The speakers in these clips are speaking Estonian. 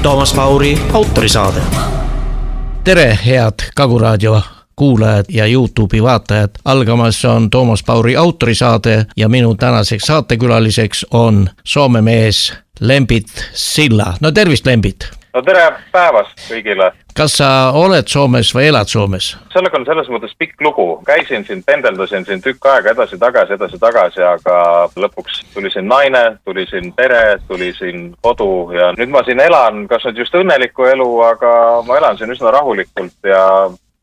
Toomas Pauri autorisaade. Tere, head Kaguraadio kuulajad ja YouTube'i vaatajad. Algamas on Toomas Pauri autorisaade ja minu tänaseks saatekülaliseks on Soome mees Lembit Silla. No tervist, Lembit! No tere päevast kõigile! Kas sa oled Soomes või elad Soomes? Sellega on selles mõttes pikk lugu. Käisin siin, pendeldasin siin tükk aega edasi-tagasi, aga lõpuks tuli siin naine, tuli siin pere, tuli siin kodu ja nüüd ma siin elan, kas nüüd just õnnelikku elu, aga ma elan siin üsna rahulikult ja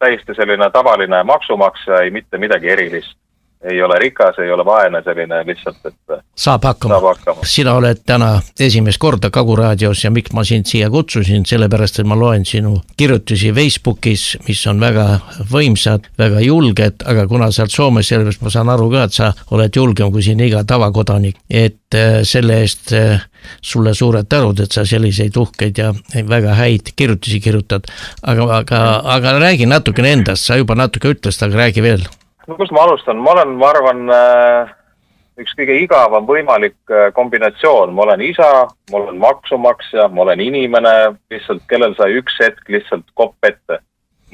täiesti selline tavaline maksumaksja, ei mitte midagi erilist. Ei ole rikas, ei ole vaene, selline lihtsalt, et saab hakkama. Sina oled täna esimest korda Kaguraadios ja miks ma sind siia kutsusin, sellepärast, et ma loen sinu kirjutusi Facebookis, mis on väga võimsad, väga julged, aga kuna sa oled Soomes, sellepärast ma saan aru ka, et sa oled julgem kui siin iga tavakodanik, et selle eest sulle suured tänud, et sa selliseid uhkeid ja väga häid kirjutusi kirjutad, aga räägi natukene endast, sa juba natuke ütlest, aga räägi veel. No kus ma alustan? Ma arvan, üks kõige igavam võimalik kombinatsioon. Ma olen isa, ma olen maksumaksja, ma olen inimene, lihtsalt kellel sai üks hetk lihtsalt kopp ette.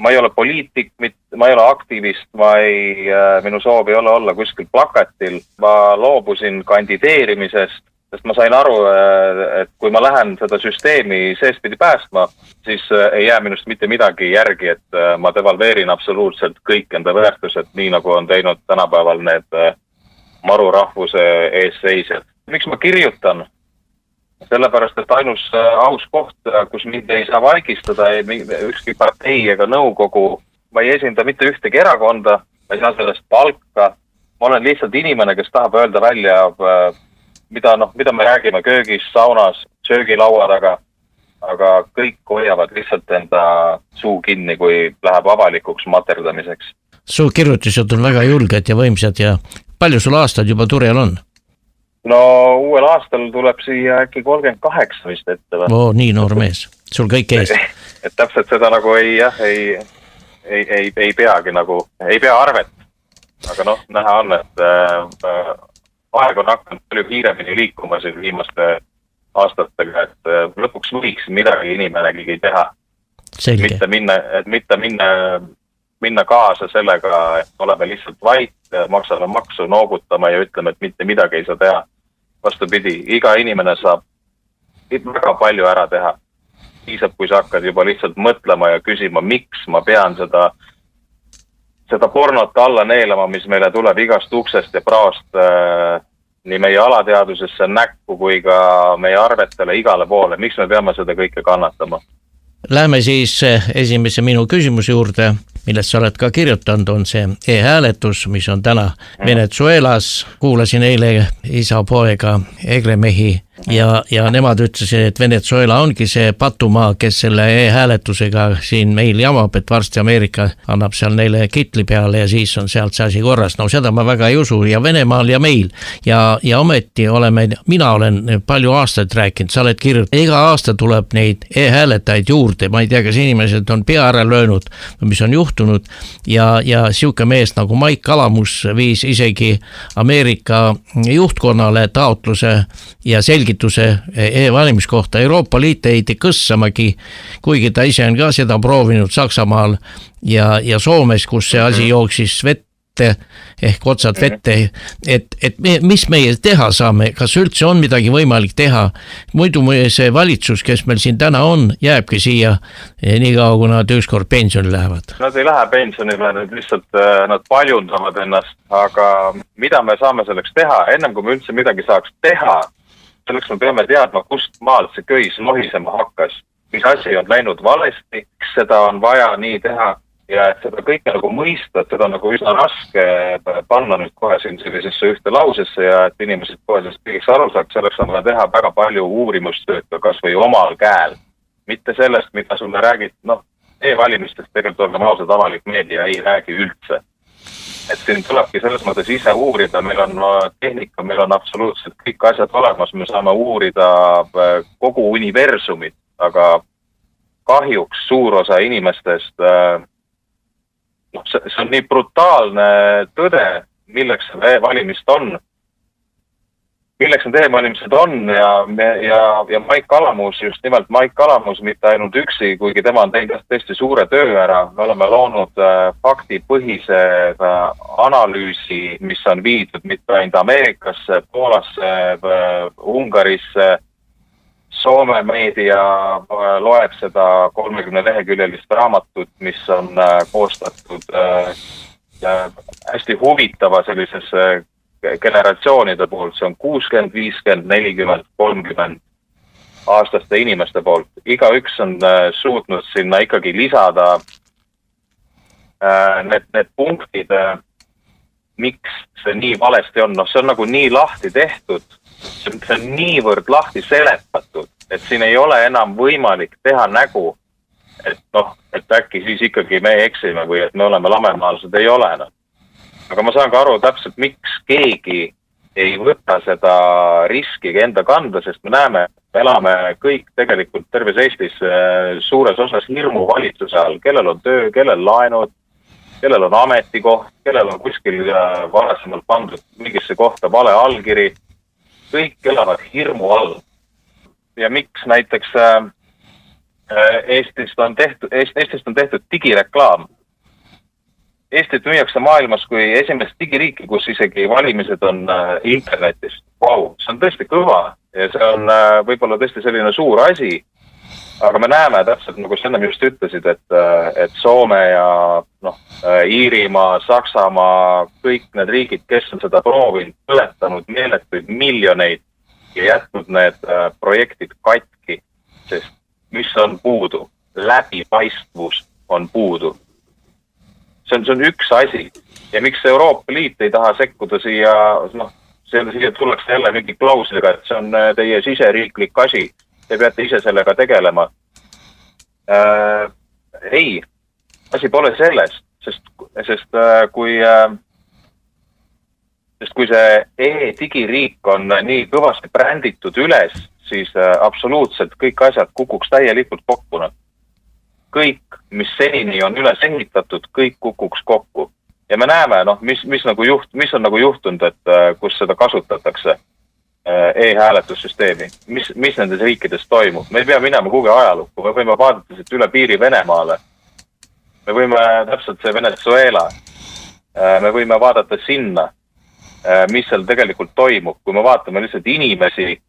Ma ei ole poliitik, ma ei ole aktivist, minu soov ei ole olla kuskil plakatil. Ma loobusin kandideerimisest, sest ma sain aru, et kui ma lähen seda süsteemi seespidi päästma, siis ei jää minust mitte midagi järgi, et ma devalveerin absoluutselt kõik enda väärtused, nii nagu on teinud tänapäeval need marurahvuse eesseisjad. Miks ma kirjutan? Sellepärast, et ainus aus koht, kus mind ei saa vaigistada, ükski partei ega nõukogu, ma ei esinda mitte ühtegi erakonda, ma ei saa sellest palka, ma olen lihtsalt inimene, kes tahab öelda välja mida me räägime köögis, saunas, söögilaua taga, aga kõik hoiavad lihtsalt enda suu kinni, kui läheb avalikuks materdamiseks. Su kirjutused on väga julged ja võimsad ja palju sul aastad juba turjal on? No uuel aastal tuleb siia äkki 38 vist ette. Nii noor mees, sul kõik ees. Et täpselt seda nagu ei peagi nagu, ei pea arvet, aga näha on, et aeg on hakanud palju kiiremini liikuma siin viimaste aastatega, et lõpuks võiks midagi inimenegi teha. Selge. Mitte minna kaasa sellega, et oleme lihtsalt vait, maksame maksu, noogutame ja ütleme, et mitte midagi ei saa teha. Vastupidi, iga inimene saab väga palju ära teha. Piisab, kui sa hakkad juba lihtsalt mõtlema ja küsima, miks ma pean seda pornot alla neelama, mis meile tuleb igast uksest ja praost nii meie alateadusesse näkku kui ka meie arvetele igale poole. Miks me peame seda kõike kannatama? Läheme siis esimese minu küsimuse juurde, millest sa oled ka kirjutanud, on see e-hääletus, mis on täna Venezuelas. Kuulasin eile isa poega egremehi ja nemad ütlesid, et Venezuela ongi see patumaa, kes selle e-hääletusega siin meil jamab, et varsti Ameerika annab seal neile kitli peale ja siis on sealt see asi korras. No seda ma väga ei usu ja Venemaal ja meil ja ometi mina olen palju aastaid rääkinud, sa oled kirjutanud, iga aasta tuleb neid e-hääletajaid juurde, ma ei tea, kas inimesed on pea ära löönud, mis on juhtunud ja siuke mees nagu Mike Kalamus viis isegi Ameerika juhtkonnale taotluse ja selgituse e-valimiskohta. Euroopa Liit ei kõssamagi, kuigi ta ise on ka seda proovinud Saksamaal ja Soomes, kus see asi jooksis vette ehk otsad vette, et mis meie teha saame, kas üldse on midagi võimalik teha. Muidu see valitsus, kes meil siin täna on, jääbki siia nii kaua, kui nad ükskord pensioni lähevad. Nad ei lähe pensionile, nüüd lihtsalt nad paljundavad ennast, aga mida me saame selleks teha? Ennem kui me üldse midagi saaks teha, selleks me peame teadma, kust maalt see köis lohisema hakkas. Mis asi on läinud valesti, seda on vaja nii teha ja et seda kõike nagu mõista, et seda on nagu üsna raske panna nüüd kohe siin sellisesse ühte lausesse ja et inimesed kohe sellest kõigeks aru saaks, selleks on vaja teha väga palju uurimustööd kas või omal käel. Mitte sellest, mida sulle räägid, e-valimistest tegelikult oleme ausad, avalik meedia ei räägi üldse. Et siin tulebki selles mõttes ise uurida, meil on tehnika, meil on absoluutselt kõik asjad olemas, me saame uurida kogu universumit, aga kahjuks suur osa inimestest, see on nii brutaalne tõde, milleks see valimist on, milleks need e-valimised on ja Maik Kalamus, just nimelt Maik Kalamus, mitte ainult üksi, kuigi tema on teinud tõesti suure töö ära. Me oleme loonud faktipõhise analüüsi, mis on viidud mitte ainult Ameerikasse, Poolasse, Ungarisse. Soome meedia loeb seda 30 leheküljelist raamatut, mis on koostatud hästi huvitava sellises generatsioonide poolt, see on 60, 50, 40, 30 aastaste inimeste poolt. Igaüks on suutnud sinna ikkagi lisada need punktid, miks see nii valesti on. See on nagu nii lahti tehtud, see on niivõrd lahti seletatud, et siin ei ole enam võimalik teha nägu, et äkki siis ikkagi me eksime või et me oleme lamemaalsed, ei ole enam. Aga ma saan ka aru täpselt, miks keegi ei võta seda riski enda kanda, sest me näeme, me elame kõik tegelikult terves Eestis suures osas hirmu valitsuse all, kellel on töö, kellel laenud, kellel on ametikoht, kellel on kuskil varasemalt pandud mingisse kohta vale allkiri. Kõik elavad hirmu all. Ja miks näiteks Eestist on tehtud digireklaam? Eestit müüakse maailmas kui esimest digiriiki, kus isegi valimised on internetis. Wow, see on tõesti kõva ja see on võib-olla tõesti selline suur asi, aga me näeme täpselt, nagu sa ennem just ütlesid, et Soome ja Iirimaa, Saksamaa, kõik need riigid, kes on seda proovinud, põletanud meeletuid miljoneid ja jätnud need projektid katki, sest mis on puudu? Läbipaistvus on puudu. See on üks asi. Ja miks Euroopa Liit ei taha sekkuda siia tullakse jälle mingi klausliga, et see on teie siseriiklik asi. Te peate ise sellega tegelema. Ei, asi pole sellest, sest kui see e-digiriik on nii kõvasti bränditud üles, siis absoluutselt kõik asjad kukuks täielikult kokku. Kõik, mis senini on üles ehitatud, kõik kukuks kokku. Ja me näeme, mis on nagu juhtunud, et kus seda kasutatakse e-hääletussüsteemi. Mis nendes riikides toimub? Me ei pea minema kuhugi ajalukku, me võime vaadata siit üle piiri Venemaale. Me võime täpselt see Venezuela. Me võime vaadata sinna, mis seal tegelikult toimub. Kui me vaatame lihtsalt inimesi,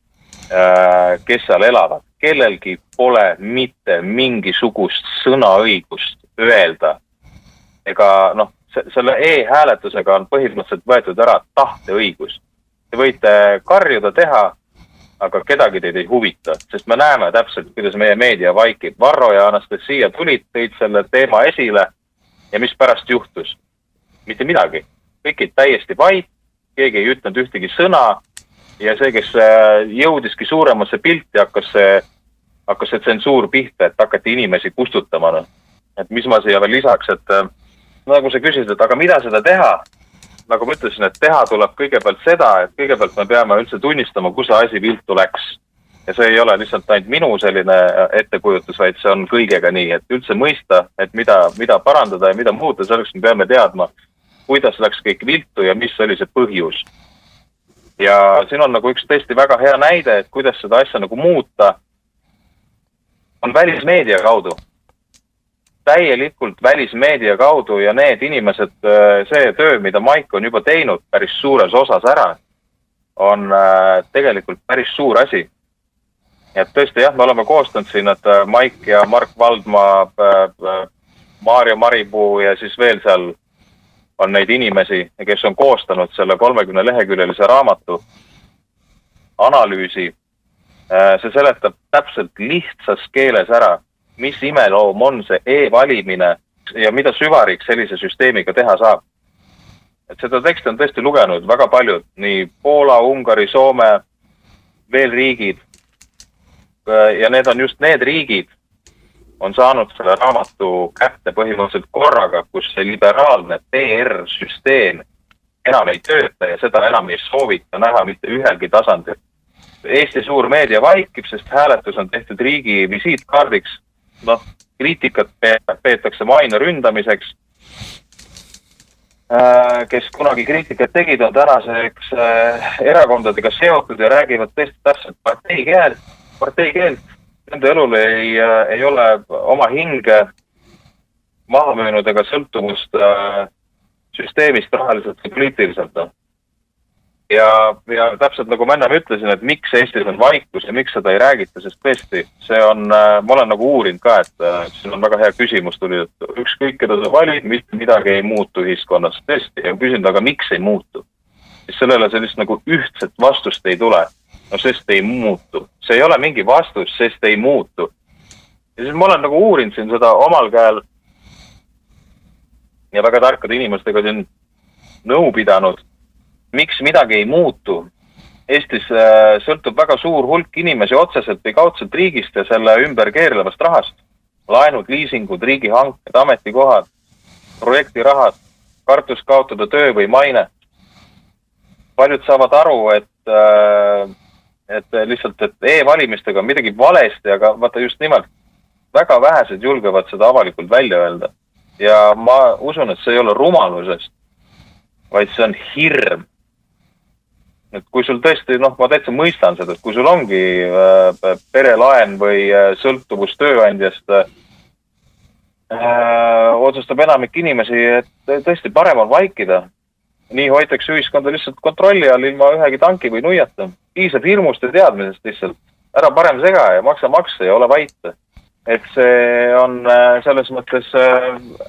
kes seal elavad, kellelgi pole mitte mingisugust sõnaõigust öelda. Ega selle e-hääletusega on põhimõtteliselt võetud ära tahteõigus. Te võite karjuda teha, aga kedagi teid ei huvita, sest me näeme täpselt, kuidas meie meedia vaikib. Varro ja Anastasia tulid selle teema esile ja mis pärast juhtus? Mitte midagi. Kõik täiesti vait, keegi ei ütlenud ühtegi sõna. Ja see, kes jõudiski suuremasse pilti, hakkas see tsensuur pihta, et hakati inimesi kustutama. Et mis ma siia veel lisaks, et nagu sa küsisid, et aga mida seda teha? Nagu ma ütlesin, et teha tuleb kõigepealt seda, et kõigepealt me peame üldse tunnistama, kus see asi viltu läks. Ja see ei ole lihtsalt ainult minu selline ettekujutus, vaid see on kõigega nii, et üldse mõista, et mida parandada ja mida muuta, selleks me peame teadma, kuidas läks kõik viltu ja mis oli see põhjus. Ja siin on nagu üks tõesti väga hea näide, et kuidas seda asja nagu muuta, on välismeedia kaudu. Täielikult välismeedia kaudu ja need inimesed, see töö, mida Maik on juba teinud päris suures osas ära, on tegelikult päris suur asi. Et tõesti jah, me oleme koostanud siin, et Maik ja Mark Valdmaa, Maarja Maripuu ja siis veel seal on neid inimesi, kes on koostanud selle 30 leheküljelise raamatu analüüsi. See seletab täpselt lihtsas keeles ära, mis imeloom on see e-valimine ja mida süvariik sellise süsteemiga teha saab. Et seda teksti on tõesti lugenud väga paljud, nii Poola, Ungari, Soome, veel riigid. Ja need on just need riigid, on saanud selle raamatu kätte põhimõtteliselt korraga, kus see liberaalne PR-süsteem enam ei tööta ja seda enam ei soovita näha mitte ühelgi tasandil. Eesti suur meedia vaikib, sest hääletus on tehtud riigi visiitkaardiks. Kriitikat peetakse maine ründamiseks. kes kunagi kriitikat tegid, on tänaseks erakondadega seotud ja räägivad tõesti täpselt parteikeelt. Nende elul ei ole oma hinge maha müünud ega sõltuvust süsteemist rahaliselt ja poliitiliselt. Ja täpselt nagu ma ennem ütlesin, et miks Eestis on vaikus ja miks seda ei räägita, sest tõesti, see on, ma olen nagu uurinud ka, et siin on väga hea küsimus tuli, et ükskõik keda sa valid, mitte midagi ei muutu ühiskonnas, tõesti, ja küsinud, aga miks ei muutu? Siis sellele sellist nagu ühtset vastust ei tule, no sest ei muutu, see ei ole mingi vastus, sest ei muutu. Ja siis ma olen nagu uurinud siin seda omal käel ja väga tarkade inimestega siin nõu pidanud, miks midagi ei muutu. Eestis sõltub väga suur hulk inimesi otseselt või kaudselt riigist ja selle ümber keerlevast rahast. Laenud, liisingud, riigihanked, ametikohad, projektirahad, kartus kaotada töö või maine. Paljud saavad aru, et lihtsalt et e-valimistega on midagi valesti, aga vaata just nimelt väga vähesed julgevad seda avalikult välja öelda. Ja ma usun, et see ei ole rumalusest, vaid see on hirm. Et kui sul tõesti, ma täitsa mõistan seda, et kui sul ongi perelaen või sõltuvus tööandjast, otsustab enamik inimesi, et tõesti parem on vaikida. Nii hoitakse ühiskonda lihtsalt kontrolli all ilma ühegi tanki või nuiata. Piisab hirmust ja teadmisest lihtsalt. Ära parem sega ja maksa ja ole vaita. Et see on selles mõttes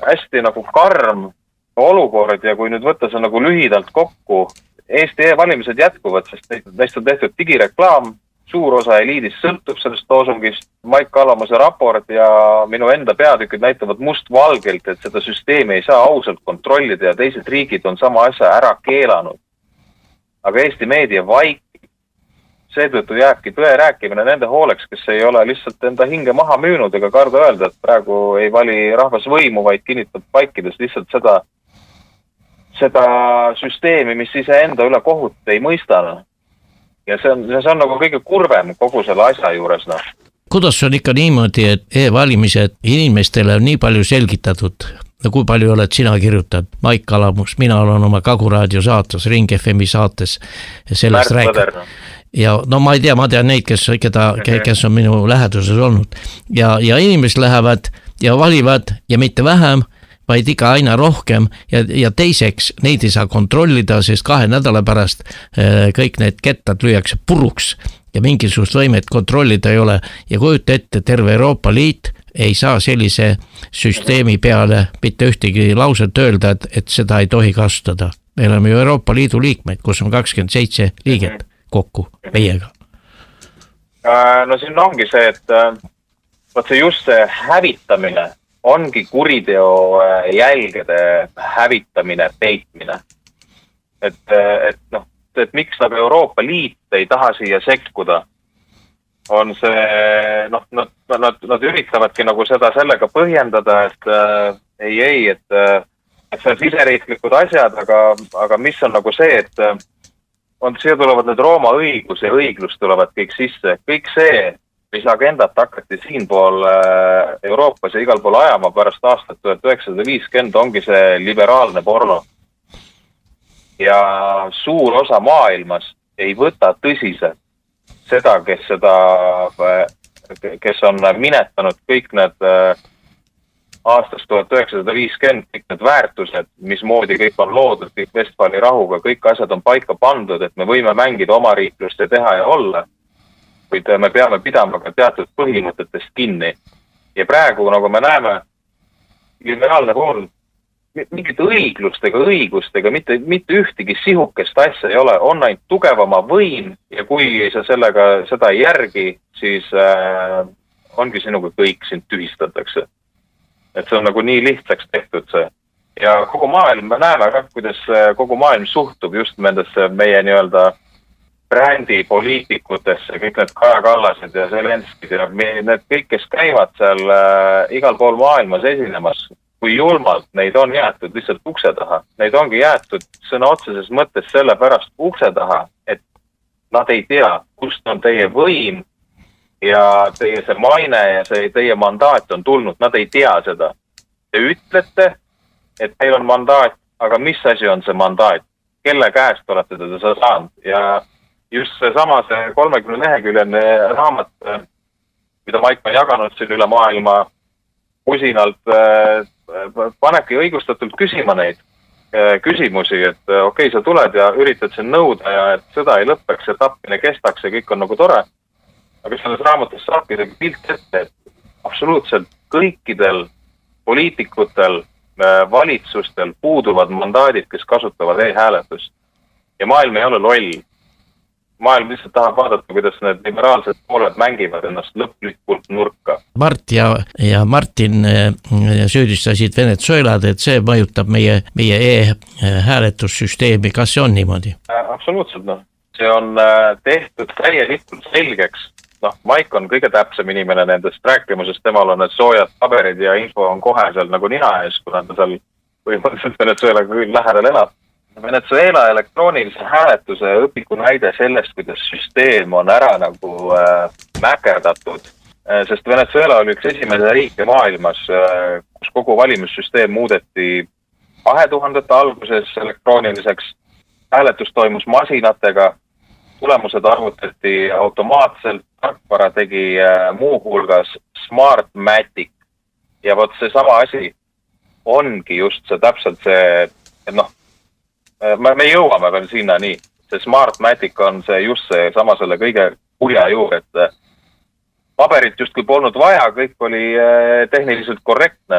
hästi nagu karm olukord ja kui nüüd võtta see nagu lühidalt kokku, Eesti e-valimised jätkuvad, sest neist on tehtud digireklaam, suur osa eliidist sõltub sellest loosungist, Maik Kallamuse raport ja minu enda peatükid näitavad mustvalgelt, et seda süsteemi ei saa ausalt kontrollida ja teised riigid on sama asja ära keelanud. Aga Eesti meedia vaikib, seetõttu jääbki tõe rääkimine nende hooleks, kes ei ole lihtsalt enda hinge maha müünud ega karda öelda, et praegu ei vali rahvas võimu, vaid kinnitab vaikides lihtsalt seda süsteemi, mis iseenda üle kohut ei mõistana. Ja see on nagu kõige kurvem kogu selle asja juures. Kuidas on ikka niimoodi, et e-valimised inimestele on nii palju selgitatud? Kui palju oled sina kirjutanud? Maik Kallamus, mina olen oma Kaguraadio saates, Ring FM saates sellest rääkinud. Ja ma ei tea, ma tean neid, kes on minu läheduses olnud. Ja inimesed lähevad ja valivad ja mitte vähem, vaid ikka aina rohkem ja teiseks neid ei saa kontrollida, sest 2 nädala pärast kõik need kettad lüüakse puruks ja mingisugust võimet kontrollida ei ole ja kujuta ette, terve Euroopa Liit ei saa sellise süsteemi peale mitte ühtegi lauset öelda, et seda ei tohi kasutada. Me oleme ju Euroopa Liidu liikmeid, kus on 27 liiget kokku meiega. No siin ongi see, et see just see hävitamine ongi kuriteo jälgede hävitamine, peitmine. Et miks nagu Euroopa Liit ei taha siia sekkuda, on see, nad üritavadki nagu seda sellega põhjendada, et et see on siseriiklikud asjad, aga mis on nagu see, et siia tulevad need Rooma õigus ja õiglus tulevad kõik sisse, kõik see, mis agendat hakati siinpool Euroopas ja igal pool ajama pärast aastat 1950 ongi see liberaalne porno. Ja suur osa maailmas ei võta tõsiselt seda, kes on minetanud kõik need aastast 1950, kõik need väärtused, mismoodi kõik on loodud, kõik Vestfali rahuga, kõik asjad on paika pandud, et me võime mängida oma riiklust ja teha ja olla. Kuid me peame pidama ka teatud põhimõtetest kinni. Ja praegu, nagu me näeme, liberaalne pool, mingit õigustega, mitte ühtegi sihukest asja ei ole, on ainult tugevama võim ja kui sa seda ei järgi, siis ongi sinuga kõik sind tühistatakse. Et see on nagu nii lihtsaks tehtud see. Ja kogu maailm, me näeme ka, kuidas kogu maailm suhtub just nendesse meie nii-öelda brändi poliitikutesse, kõik need Kaja Kallased ja Zelenskid ja need kõik, kes käivad seal igal pool maailmas esinemas, kui julmalt neid on jäetud lihtsalt ukse taha. Neid ongi jäetud sõna otseses mõttes selle pärast ukse taha, et nad ei tea, kust on teie võim ja teie see maine ja see teie mandaat on tulnud. Nad ei tea seda. Te ütlete, et teil on mandaat aga mis asi on see mandaat, kelle käest olete teda saanud ja just seesama see 30 leheküljeline raamat, mida Maik on jaganud siin üle maailma usinalt, panebki õigustatult küsima neid küsimusi, et okei, sa tuled ja üritad siin nõuda ja et sõda ei lõppeks ja tapmine kestaks ja kõik on nagu tore. Aga selles raamatus saabki see pilt ette, et absoluutselt kõikidel poliitikutel, valitsustel puuduvad mandaadid, kes kasutavad e-hääletust. Ja maailm ei ole loll. Maailm lihtsalt tahab vaadata, kuidas need liberaalsed pooled mängivad ennast lõplikult nurka. Mart ja Martin süüdistasid Venezuelad, et see mõjutab meie e-hääletussüsteemi. Kas see on niimoodi? Absoluutselt, noh. See on tehtud täielikult selgeks. Noh, Maik on kõige täpsem inimene nendest rääkima, sest temal on need soojad paberid ja info on kohe seal nagu nina ees, kuna ta seal põhimõtteliselt Venezuela küll lähedal elab. Venezuela elektroonilise hääletuse õpiku näide sellest, kuidas süsteem on ära nagu mäkerdatud, sest Venezuela oli üks esimese riike maailmas, kus kogu valimissüsteem muudeti 2000 alguses elektrooniliseks, hääletus toimus masinatega, tulemused arvutati automaatselt, tarkvara tegi muu hulgas Smartmatic ja vot see sama asi ongi just see täpselt see, et noh, me jõuame veel sinna nii. See Smartmatic on see just see sama selle kõige kurja juur, et paberit justkui polnud vaja, kõik oli tehniliselt korrektne.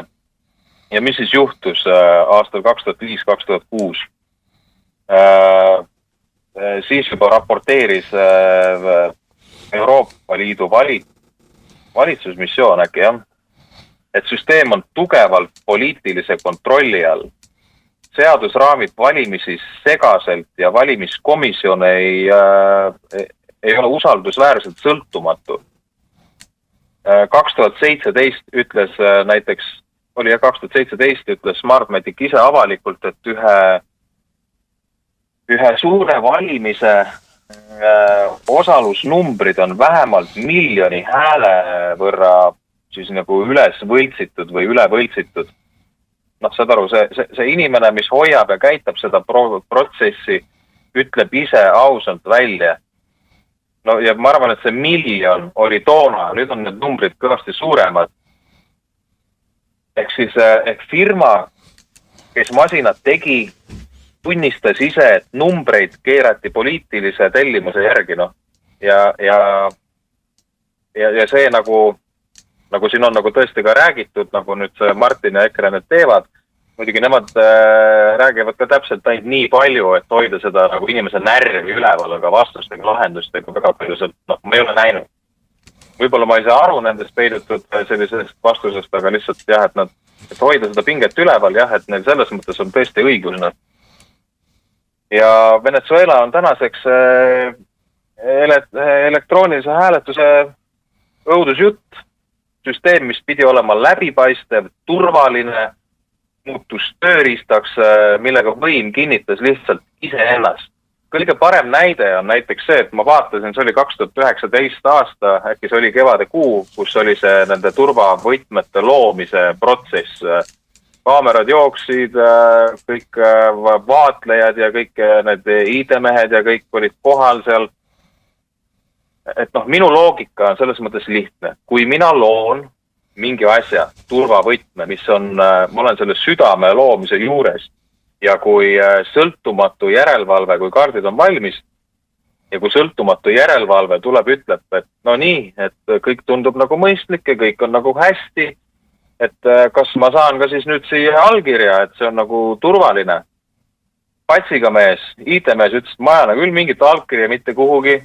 Ja mis siis juhtus aastal 2005-2006? Siis juba raporteeris Euroopa Liidu valitsusmissioon äkki, jah? Et süsteem on tugevalt poliitilise kontrolli all. Seadusraamid valimisi segaselt ja valimiskomisjon ei ole usaldusväärselt sõltumatu. 2017 ütles näiteks, 2017 ütles Smartmatic ise avalikult, et ühe suure valimise osalusnumbrid on vähemalt 1 miljoni hääle võrra siis nagu üles võltsitud või üle võltsitud. Noh, saad aru, see inimene, mis hoiab ja käitab seda protsessi, ütleb ise ausalt välja. No ja ma arvan, et see 1 miljon oli toona, nüüd on need numbrid kõvasti suuremad. Ehk firma, kes masinad tegi, tunnistas ise, et numbreid keerati poliitilise tellimuse järgi, noh. Ja see nagu siin on nagu tõesti ka räägitud, nagu nüüd Martin ja EKRE need teevad, muidugi nemad räägivad ka täpselt ainult nii palju, et hoida seda nagu inimese närvi üleval, aga vastustega, lahendustega väga palju sealt, noh, ma ei ole näinud. Võib-olla ma ei saa aru nendest peidutud sellisest vastusest, aga lihtsalt jah, et hoida seda pinget üleval, jah, et neil selles mõttes on tõesti õigus. Ja Venezuela on tänaseks elektroonilise hääletuse õudusjutt. Süsteem, mis pidi olema läbipaistev, turvaline, muutus tööriistaks, millega võim kinnitas lihtsalt iseennast. Kõige parem näide on näiteks see, et ma vaatasin, see oli 2019 aasta, äkki see oli kevade kuu, kus oli see nende turvavõtmete loomise protsess. Kaamerad jooksid, kõik vaatlejad ja kõik need ID-mehed ja kõik olid kohal seal. Et noh, minu loogika on selles mõttes lihtne. Kui mina loon mingi asja, turvavõtme, mis on, ma olen selle südame loomise juures ja kui sõltumatu järelevalve, kui kaardid on valmis ja kui sõltumatu järelevalve tuleb, ütleb, et no nii, et kõik tundub nagu mõistlik ja kõik on nagu hästi, et kas ma saan ka siis nüüd siia allkirja, et see on nagu turvaline. Patsiga mees, IT-mees ütles, et ma ajan küll mingit allkirja mitte kuhugi.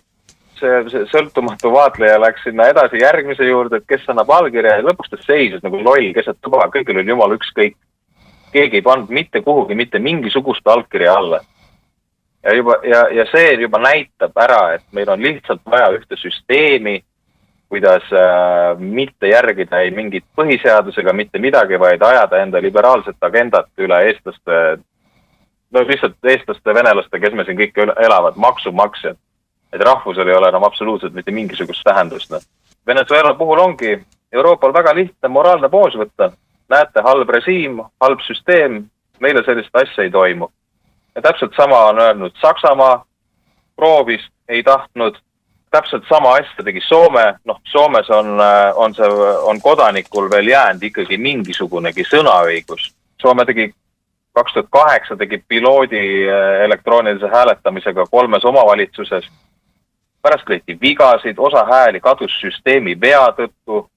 See sõltumatu vaatleja läks sinna edasi järgmise juurde, et kes annab allkirja ja lõpuks ta seisus nagu loll keset tuba, kõigil oli jumal ükskõik. Keegi ei pannud mitte kuhugi, mitte mingisugust allkirja alla. Ja see juba näitab ära, et meil on lihtsalt vaja ühte süsteemi, kuidas mitte järgida ei mingit põhiseadusega, mitte midagi, vaid ajada enda liberaalset agendat üle eestlaste, no lihtsalt eestlaste, venelaste, kes me siin kõik elavad, maksumaksjad. Et rahvusel ei ole enam absoluutselt mitte mingisugust tähendust. Venezuela puhul ongi Euroopal väga lihtne moraalne poos võtta. Näete, halb režiim, halb süsteem, meile sellist asja ei toimu. Ja täpselt sama on öelnud Saksamaa, proovis, ei tahtnud, täpselt sama asja tegi Soome, Soomes on kodanikul veel jäänud ikkagi mingisugunegi sõnaõigus. Soome tegi 2008 tegi piloodi elektroonilise hääletamisega 3 omavalitsuses. Pärast leiti vigasid, osa hääli kadus süsteemi vea tõttu,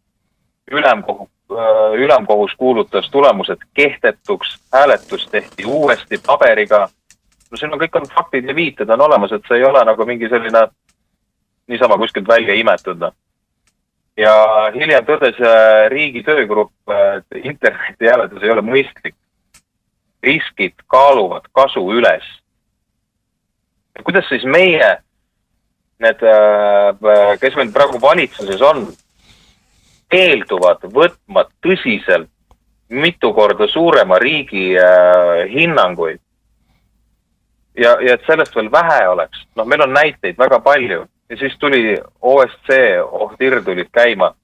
ülemkohus kuulutas tulemused kehtetuks, hääletus tehti uuesti paberiga. Siin on kõik faktid ja viited on olemas, et see ei ole nagu mingi selline niisama kuskilt välja imetud. Ja hiljem tõdes riigi töögrupp, et interneti hääletus ei ole mõistlik. Riskid kaaluvad kasu üles. Ja kuidas siis meie, need, kes meil praegu valitsuses on, keelduvad võtma tõsiselt mitu korda suurema riigi hinnanguid. Ja et sellest veel vähe oleks. Meil on näiteid väga palju. Ja siis tuli OSC, OHTIR tulid käima.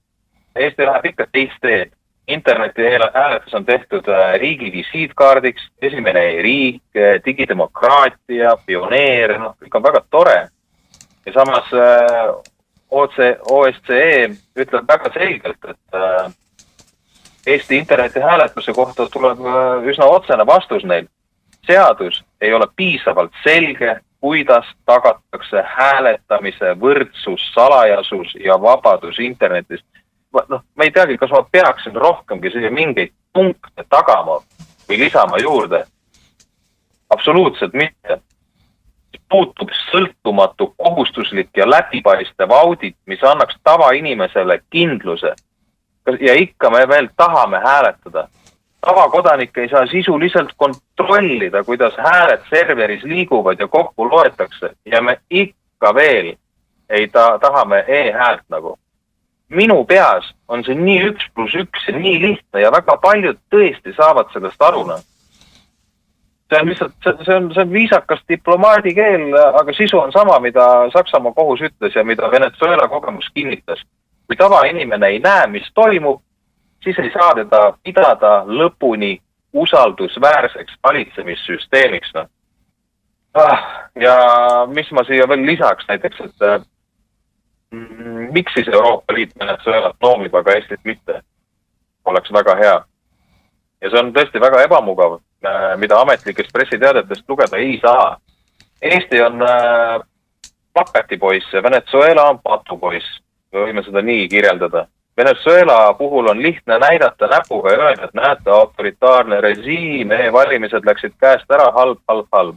Eesti läheb ikka teist teed. Interneti hääletus on tehtud riigi visiitkaardiks, esimene riik, digidemokraatia, pioneer, kõik on väga tore. Ja samas OSCE ütleb väga selgelt, et Eesti interneti hääletuse kohta tuleb üsna otsene vastus neil. Seadus ei ole piisavalt selge, kuidas tagatakse hääletamise võrdsus, salajasus ja vabadus internetis. Ma ei teagi, kas ma peaksin rohkemgi siia mingeid punkte tagama või lisama juurde. Absoluutselt mitte. Puutub sõltumatu, kohustuslik ja läbipaistev audit, mis annaks tavainimesele kindluse. Ja ikka me veel tahame hääletada. Tavakodanik ei saa sisuliselt kontrollida, kuidas hääled serveris liiguvad ja kokku loetakse. Ja me ikka veel ei tahame e-häält nagu. Minu peas on see nii 1+1 ja nii lihtne ja väga paljud tõesti saavad sellest aruna. See on viisakas diplomaadi keel, aga sisu on sama, mida Saksamaa kohus ütles ja mida Venezuela kogemus kinnitas. Kui tavainimene ei näe, mis toimub, siis ei saa teda pidada lõpuni usaldusväärseks valitsemissüsteemiks. Ja mis ma siia veel lisaks näiteks, et miks siis Euroopa Liit Venezuelat noomib, aga Eestit mitte, oleks väga hea. Ja see on tõesti väga ebamugav, mida ametlikest pressiteadetest lugeda ei saa. Eesti on plakatipoiss ja Venezuela on patupoiss. Võime seda nii kirjeldada. Venezuela puhul on lihtne näidata näpuga ja öelda, et näete autoritaarne režiim, valimised läksid käest ära, halb.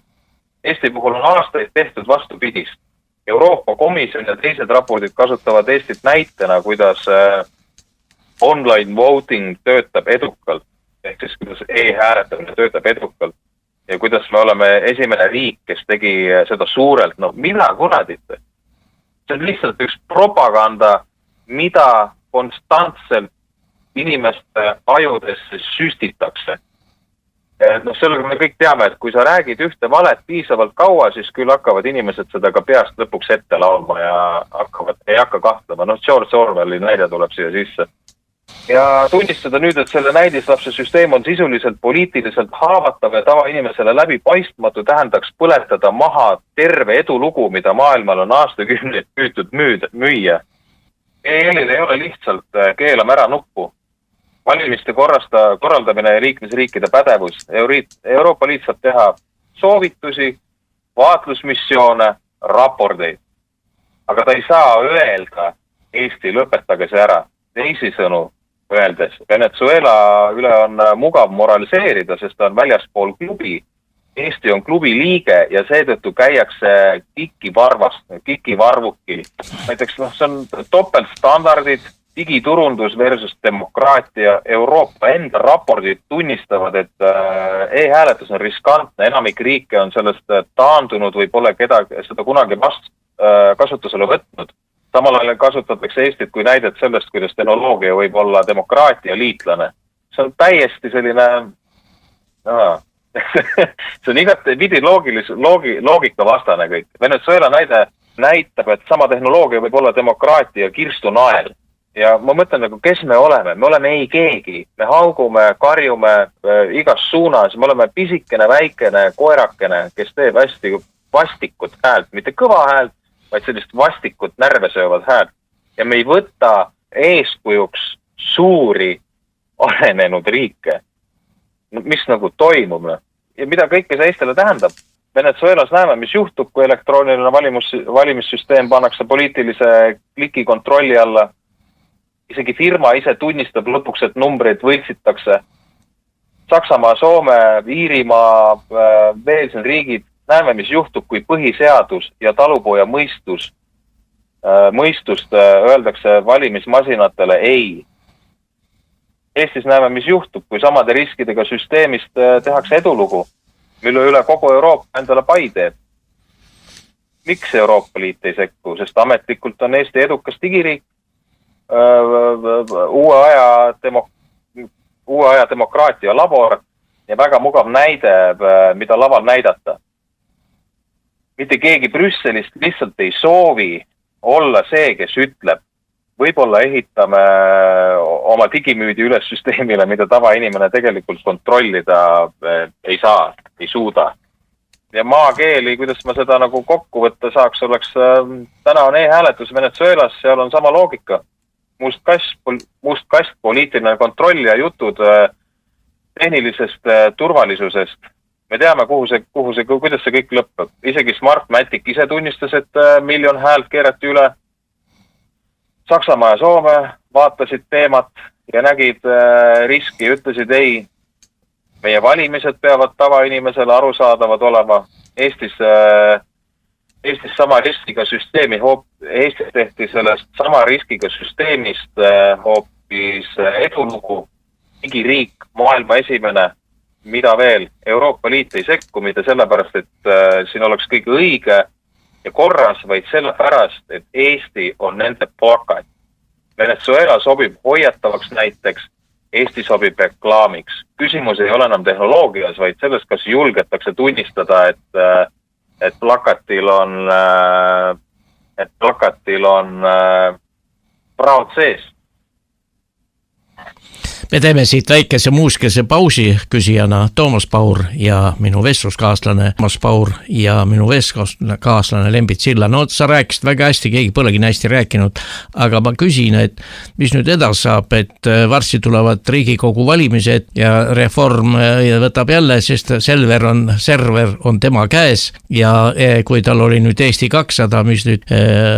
Eesti puhul on aastaid tehtud vastupidist. Euroopa Komisjon ja teised raportid kasutavad Eestit näitena, kuidas online voting töötab edukalt, ehk siis kuidas e-hääletamine töötab edukalt ja kuidas me oleme esimene riik, kes tegi seda suurelt. Mida kuradite? See on lihtsalt üks propaganda, mida konstantselt inimeste ajudesse süstitakse. Sellega me kõik teame, et kui sa räägid ühte valet piisavalt kaua, siis küll hakkavad inimesed seda ka peast lõpuks ette laulma ja ei hakka kahtlema. George Orwelli näide tuleb siia sisse. Ja tunnistada nüüd, et selle näidislapse süsteem on sisuliselt poliitiliselt haavatav ja tavainimesele läbipaistmatu tähendaks põletada maha terve edulugu, mida maailmal on aastakümneid püütud müüa. EL-il ei ole lihtsalt keelame ära nuppu. Valimiste korraldamine ja liikmesriikide pädevus. Euroopa Liit saab teha soovitusi, vaatlusmissioone, raporteid. Aga ta ei saa öelda, Eesti lõpetage see ära. Teisisõnu öeldes, Venezuela üle on mugav moraliseerida, sest ta on väljaspool klubi. Eesti on klubi liige ja seetõttu käiakse kikivarvuki. Näiteks see on topeltstandardid, digiturundus versus demokraatia. Euroopa enda raportid tunnistavad, et e-hääletus on riskantne. Enamik riike on sellest taandunud või pole seda kunagi kasutusele võtnud. Samal ajal kasutatakse Eestit kui näidet sellest, kuidas tehnoloogia võib olla demokraatia liitlane. See on täiesti selline... see on igatepidi loogika vastane kõik. Venezuela näitab, et sama tehnoloogia võib olla demokraatia kirstunael. ja ma mõtlen nagu, kes me oleme ei keegi, me haugume, karjume igas suunas, me oleme pisikene, väikene koerakene, kes teeb hästi vastikut häält, mitte kõva häält, vaid sellist vastikut närve söövad häält. Ja me ei võta eeskujuks suuri arenenud riike. No, mis nagu toimub? Ja mida kõike see Eestile tähendab? Venezuelas näeme, mis juhtub, kui elektrooniline valimissüsteem pannakse poliitilise kliki kontrolli alla. Isegi firma ise tunnistab lõpuks, et numbreid võltsitakse. Saksamaa, Soome, Iirimaa, veel siin riigid, näeme, mis juhtub, kui põhiseadus ja talupoja mõistust öeldakse valimismasinatele ei. Eestis näeme, mis juhtub, kui samade riskidega süsteemist tehakse edulugu, mille üle kogu Euroopa endale pai teeb. Miks Euroopa Liit ei sekku? Sest ametlikult on Eesti edukas digiriik, uue aja demokraatia labor ja väga mugav näide, mida laval näidata. Mitte keegi Brüsselist lihtsalt ei soovi olla see, kes ütleb, võib-olla ehitame oma digimüüdi üles süsteemile, mida tavainimene tegelikult kontrollida ei saa, ei suuda. Ja maakeeli, kuidas ma seda nagu kokku võtta saaks, oleks, täna on e-hääletus Venezuelas, seal on sama loogika. Must kast, poliitiline kontroll ja jutud tehnilisest turvalisusest. Me teame, kuidas see kõik lõppeb. Isegi Smartmatic ise tunnistas, et 1 miljon häält keerati üle. Saksamaa ja Soome vaatasid teemat ja nägid riski, ütlesid ei. Meie valimised peavad tavainimesele arusaadavad olema. Eestis sama riskiga süsteemi, Eestis tehti sellest sama riskiga süsteemist hoopis edulugu, digiriik, maailma esimene, mida veel Euroopa Liit ei sekku, mitte sellepärast, et siin oleks kõik õige ja korras, vaid sellepärast, et Eesti on nende porkad. Venezuela sobib hoiatavaks näiteks, Eesti sobib reklaamiks. Küsimus ei ole enam tehnoloogias, vaid selles, kas julgetakse tunnistada, et plakatil on praod sees. Me teeme siit väikese muuskese pausi küsijana Toomas Paur ja minu vestluskaaslane Toomas Paur ja minu vestkaaslane Lembit Silla. No sa rääkisid väga hästi, keegi polegi hästi rääkinud, aga ma küsin, et mis nüüd edasi saab, et varsti tulevad Riigikogu valimised ja reform võtab jälle, sest server on tema käes ja kui tal oli nüüd Eesti 200, mis nüüd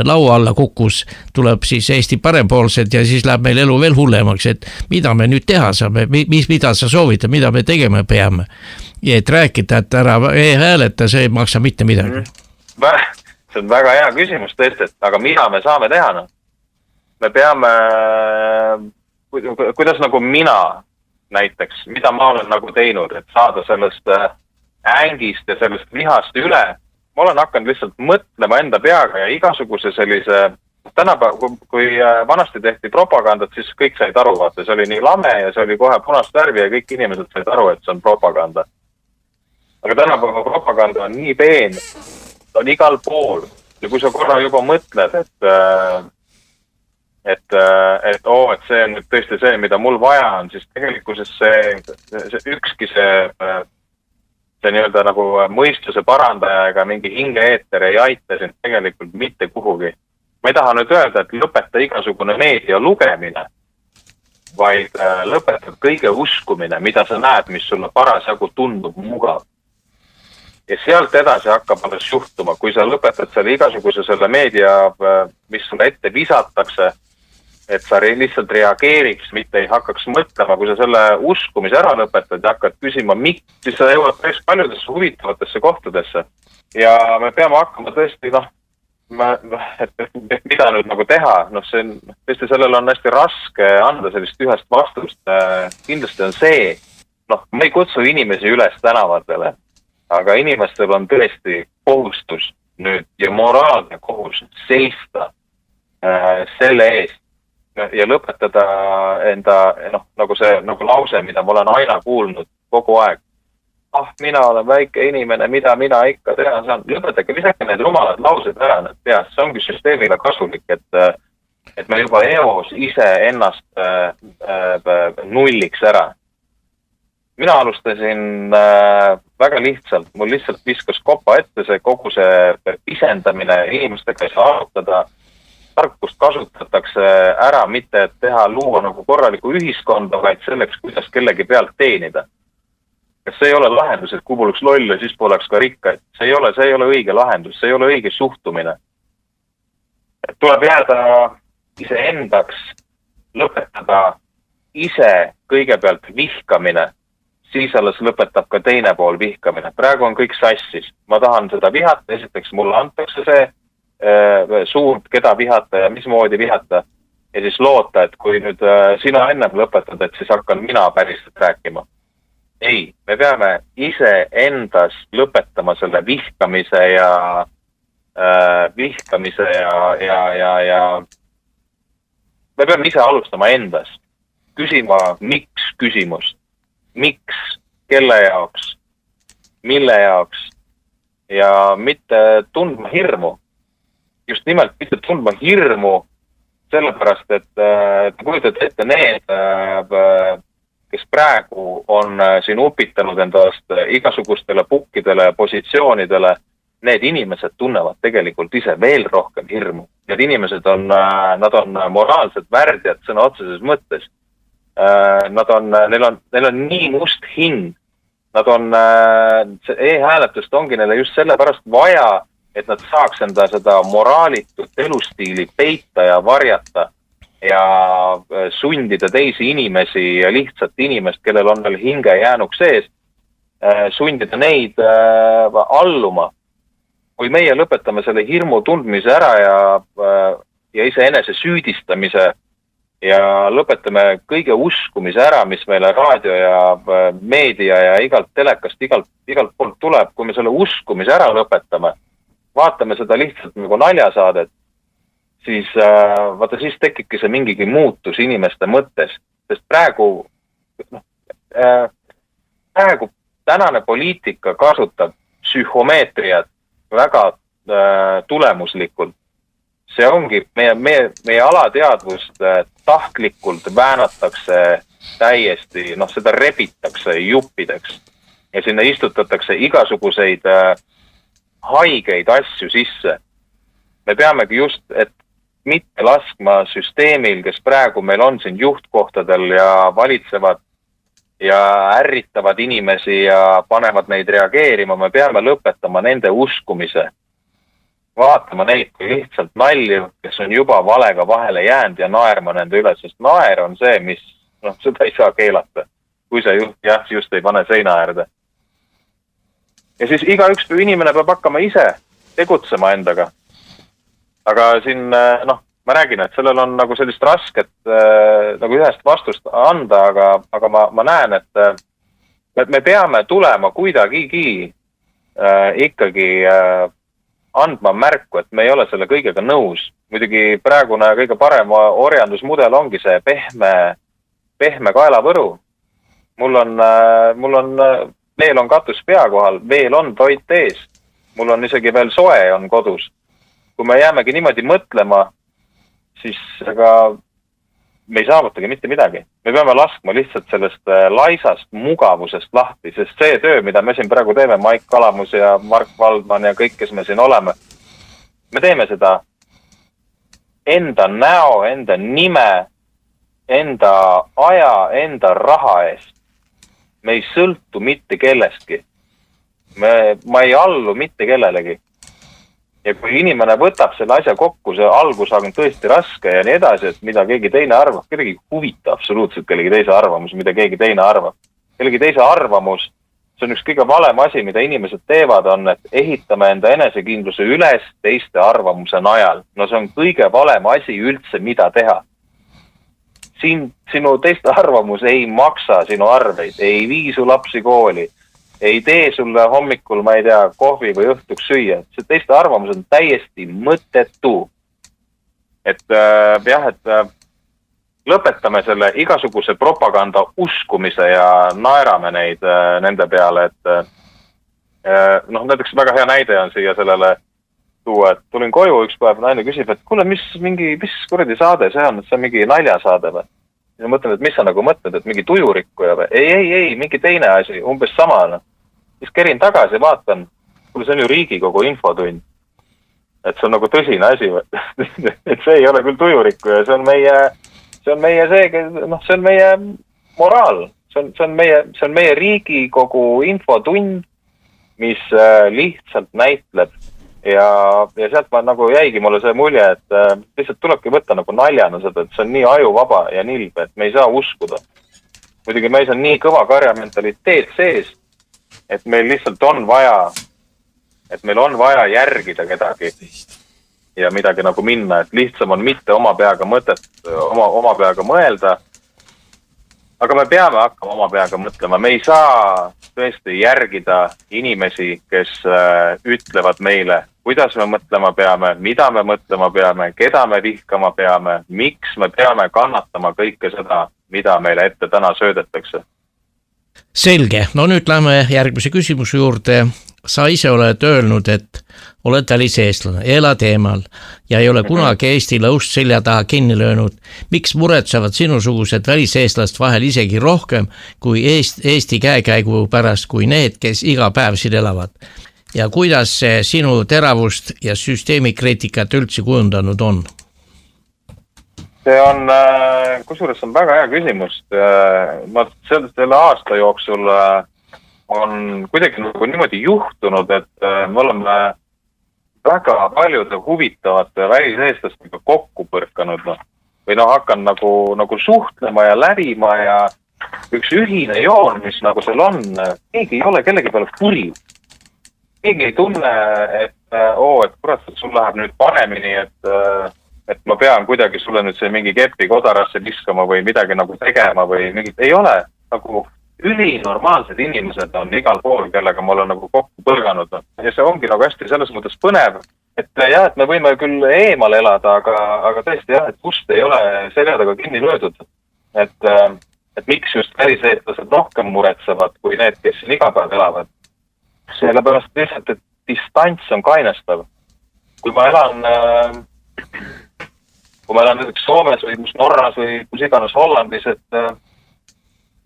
laua alla kukkus, tuleb siis Eesti parempoolsed ja siis läheb meil elu veel hullemaks, et mida me nüüd teha saame, mida sa soovitad, mida me tegema peame. Ja et rääkida, et ära e-hääleta, see ei maksa mitte midagi. See on väga hea küsimus tõesti, aga mida me saame teha? No? Me peame, kuidas nagu mina näiteks, mida ma olen nagu teinud, et saada sellest ängist ja sellest vihast üle. Ma olen hakanud lihtsalt mõtlema enda peaga ja igasuguse sellise tänapäeval, kui vanasti tehti propagandat, siis kõik said aru, vaata, see oli nii lame ja see oli kohe punast värvi ja kõik inimesed said aru, et see on propaganda. Aga tänapäeva propaganda on nii peen, ta on igal pool ja kui sa korra juba mõtled, et see on nüüd tõesti see, mida mul vaja on, siis tegelikkuses see nii-öelda nagu mõistuse parandaja ega mingi hinge-eeter ei aita sind tegelikult mitte kuhugi. Ma ei taha nüüd öelda, et lõpeta igasugune meedia lugemine, vaid lõpetad kõige uskumine, mida sa näed, mis sulle parasjagu tundub mugav. Ja sealt edasi hakkab alles juhtuma, kui sa lõpetad selle igasuguse selle meedia, mis sulle ette visatakse, et sa lihtsalt reageeriks, mitte ei hakkaks mõtlema, kui sa selle uskumise ära lõpetad ja hakkad küsima, miks, siis sa jõuad päris paljudesse huvitavatesse kohtadesse. Ja me peame hakkama tõesti, et mida nüüd nagu teha, tõesti sellel on hästi raske anda sellist ühest vastust. Kindlasti on see, ma ei kutsu inimesi üles tänavatele, aga inimestel on tõesti kohustus nüüd ja moraalne kohus seista selle eest ja lõpetada enda, nagu lause, mida ma olen aina kuulnud kogu aeg. Mina olen väike inimene, mida mina ikka teha saan. Lõpetage, visake need rumalad laused ära need peas. See ongi süsteemile kasulik, et et me juba eos ise ennast nulliks ära. Mina alustasin väga lihtsalt, mul lihtsalt viskas kopa ette see kogu see pisendamine, inimestega ei saa arutada, tarkust kasutatakse ära, mitte et luua nagu korralikku ühiskonda, vaid selleks, kuidas kellegi pealt teenida. Kas see ei ole lahendus, et kui poleks loll ja siis poleks ka rikkaid? See ei ole õige lahendus, see ei ole õige suhtumine. Et tuleb jääda iseendaks, lõpetada ise kõigepealt vihkamine, siis alles lõpetab ka teine pool vihkamine. Praegu on kõik sassis. Ma tahan seda vihata, esiteks mulle antakse see suurt, keda vihata ja mismoodi vihata. Ja siis loota, et kui nüüd sina ennem lõpetad, et siis hakkan mina päriselt rääkima. Ei, me peame ise endas lõpetama selle vihkamise ja me peame ise alustama endas. Küsima miks küsimust. Miks, kelle jaoks, mille jaoks ja mitte tundma hirmu. Just nimelt mitte tundma hirmu sellepärast, et kujutad ette need kes praegu on siin upitanud endast igasugustele pukkidele ja positsioonidele, need inimesed tunnevad tegelikult ise veel rohkem hirmu. Need inimesed nad on moraalsed värdjad sõna otseses mõttes. Neil on nii must hing. E-hääletust ongi neile just sellepärast vaja, et nad saaks enda seda moraalitut elustiili peita ja varjata ja sundida teisi inimesi ja lihtsalt inimest, kellel on veel hinge jäänuks sees, sundida neid alluma. Kui meie lõpetame selle hirmu tundmise ära ja iseenese süüdistamise ja lõpetame kõige uskumise ära, mis meile raadio ja meedia ja igalt telekast, igalt poolt tuleb, kui me selle uskumise ära lõpetame, vaatame seda lihtsalt nagu naljasaadet, siis siis tekibki see mingigi muutus inimeste mõttes. Sest praegu tänane poliitika kasutab psühhomeetriat väga tulemuslikult. See ongi, meie alateadvust tahtlikult väänatakse täiesti, seda rebitakse juppideks ja sinna istutatakse igasuguseid haigeid asju sisse. Me peamegi just, et mitte laskma süsteemil, kes praegu meil on siin juhtkohtadel ja valitsevad ja ärritavad inimesi ja panevad neid reageerima, me peame lõpetama nende uskumise. Vaatama neid kui lihtsalt nalju, kes on juba valega vahele jäänud ja naerma nende üle, sest naer on see, mis, seda ei saa keelata, kui see just ei pane seina äärde. Ja siis igaüks inimene peab hakkama ise tegutsema endaga. Aga siin, ma räägin, et sellel on nagu sellist rasket nagu ühest vastust anda, aga ma näen, et me peame tulema kuidagigi ikkagi andma märku, et me ei ole selle kõigega nõus. Muidugi praegune kõige parem orjandusmudel ongi see pehme kaelavõru. Veel on katus pea kohal, veel on toit ees. Mul on isegi veel soe on kodus. Kui me jäämegi niimoodi mõtlema, siis me ei saavutagi mitte midagi. Me peame laskma lihtsalt sellest laisast mugavusest lahti, sest see töö, mida me siin praegu teeme, Maik Kalamus ja Mark Valdman ja kõik, kes me siin oleme, me teeme seda enda näo, enda nime, enda aja, enda raha eest. Me ei sõltu mitte kellestki. Ma ei allu mitte kellelegi. Ja kui inimene võtab selle asja kokku, see algus on tõesti raske ja nii edasi, et mida keegi teine arvab, kellegi huvita absoluutselt kellegi teise arvamus, mida keegi teine arvab. Kellegi teise arvamus, see on üks kõige valem asi, mida inimesed teevad, on, et ehitame enda enesekindluse üles teiste arvamuse najal. No see on kõige valem asi üldse, mida teha. Sinu teiste arvamus ei maksa sinu arveid, ei vii su lapsi kooli, ei tee sulle hommikul, ma ei tea, kohvi või õhtuks süüa. See teiste arvamus on täiesti mõttetu. Et lõpetame selle igasuguse propaganda uskumise ja naerame neid nende peale, et näiteks väga hea näide on siia sellele tuua, et tulin koju üks päev, naine küsib, et kuule, mis kuradi saade see on, et see on mingi naljasaade või? Ja mõtlen, et mis sa nagu mõtled, et mingi tujurikkuja või? Ei, mingi teine asi, umbes sama. Siis kerin tagasi, vaatan, kuule, see on ju Riigikogu infotund. Et see on nagu tõsine asi või? Et see ei ole küll tujurikkuja, see on meie moraal. See on meie Riigikogu infotund, mis lihtsalt näitleb. Ja sealt ma nagu jäigi mulle see mulje, et lihtsalt tulebki võtta nagu naljana seda, et see on nii ajuvaba ja nilbe, et me ei saa uskuda. Muidugi meis on nii kõva karja mentaliteet sees, et meil lihtsalt on vaja järgida kedagi ja midagi nagu minna, et lihtsam on mitte oma peaga mõelda. Aga me peame hakkama oma peaga mõtlema. Me ei saa tõesti järgida inimesi, kes ütlevad meile, kuidas me mõtlema peame, mida me mõtlema peame, keda me vihkama peame, miks me peame kannatama kõike seda, mida meile ette täna söödetakse. Selge, no nüüd lähme järgmise küsimuse juurde. Sa ise oled öelnud, et oled väliseestlane, elad eemal ja ei ole kunagi Eestile ust selja taha kinni löönud. Miks muretsevad sinusugused väliseestlast vahel isegi rohkem kui Eesti käekäigu pärast kui need, kes iga päev siin elavad? Ja kuidas see sinu teravust ja süsteemikriitikat üldse kujundanud on? See on, kusjuures on väga hea küsimus. Ma selle aasta jooksul on kuidagi nagu niimoodi juhtunud, et me oleme väga paljude huvitavate väliseestlastega kokku põrkanud. Või hakkan nagu suhtlema ja läbima ja üks ühine joon, mis nagu seal on, keegi ei ole kellegi peale kuri. Keegi ei tunne, et kurat, et sul läheb nüüd paremini, et ma pean kuidagi sulle nüüd see mingi kepi kodarasse viskama või midagi nagu tegema või mingit, ei ole nagu ülinormaalsed inimesed on igal pool, kellega ma olen nagu kokku põrganud. Ja see ongi nagu hästi selles mõttes põnev, et et me võime küll eemal elada, aga tõesti et kust ei ole seljadaga kinni löödud. Et miks just väliseestlased rohkem muretsevad kui need, kes siin iga päev elavad. Sellepärast lihtsalt, et distants on kainestav. Kui ma elan näiteks Soomes või kus Norras või kus iganes Hollandis,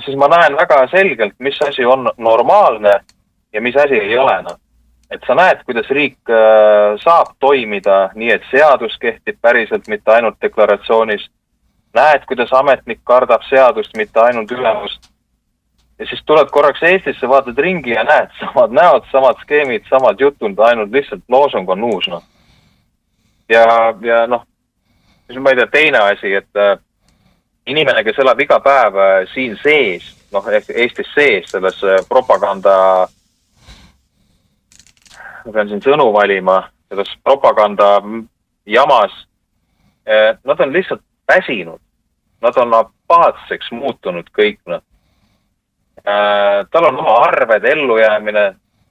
siis ma näen väga selgelt, mis asi on normaalne ja mis asi ei ole. Et sa näed, kuidas riik saab toimida nii, et seadus kehtib päriselt, mitte ainult deklaratsioonis. Näed, kuidas ametnik kardab seadust, mitte ainult ülemust. Ja siis tuled korraks Eestisse, vaatad ringi ja näed samad näod, samad skeemid, samad jutund, ainult lihtsalt loosung on uus. Ja siis ma ei tea, teine asi, et inimene, kes elab iga päev siin sees, Eestis sees, selles propaganda, ma pean siin sõnu valima, selles propaganda jamas, nad on lihtsalt väsinud. Nad on apaatseks muutunud kõik. Tal on oma arved, ellujäämine,